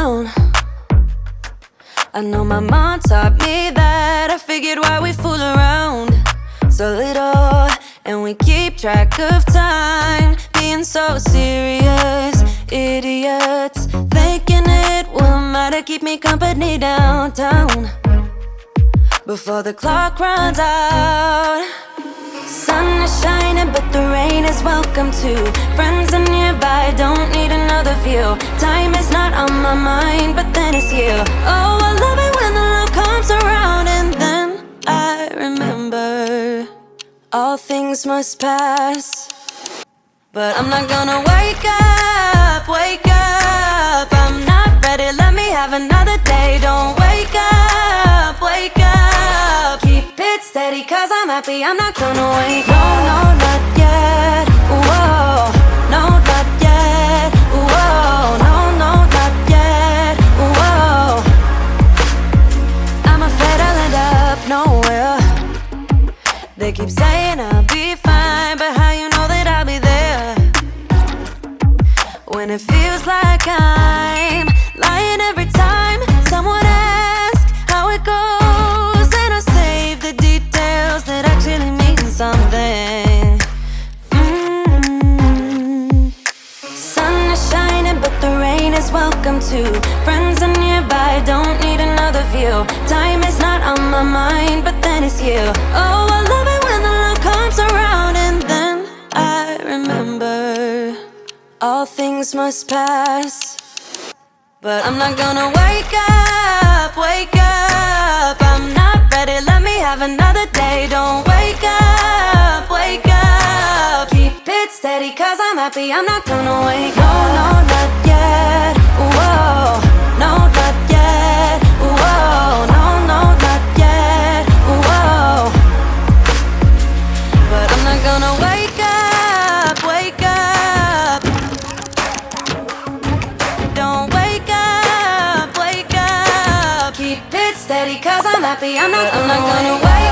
down. I know my mom taught me that. I figured why we fool around so little, and we keep track of time, being so serious. Idiots thinking it will matter, keep me company downtown before the clock runs out. Sun is shining, but the rain is welcome too. Friends are nearby, don't need another view. Time is not on my mind, but then it's you. Oh, I love it when the love comes around, and then I remember all things must pass. But I'm not gonna wake up, wake up. I'm not ready, let me have another day. Don't wake up, wake up. Keep it steady, cause I'm happy, I'm not gonna wait. No, no, not yet, whoa. No, not yet, whoa. No, no, not yet, whoa. I'm afraid I'll end up nowhere. They keep saying I'll be fine, but how you know that I'll be there when it feels like I'm lying every time someone asks how it goes, and I save the details that actually mean something. Sun is shining, but the rain is welcome too. Friends are nearby, don't need another view. Time is not on my mind, but then it's you. Oh, I love it when the love comes around, and then I remember all things must pass. But I'm not gonna wake up, wake up. I'm not ready, let me have another day. Don't wake up, wake up. Keep it steady, cause I'm happy, I'm not gonna wake up. No, no, not yet, whoa. No, not yet, whoa. No, no, not yet, whoa. But I'm not gonna wake up, wake up. Don't wake up, wake up. Keep it steady, cause I'm happy, I'm not gonna wake up.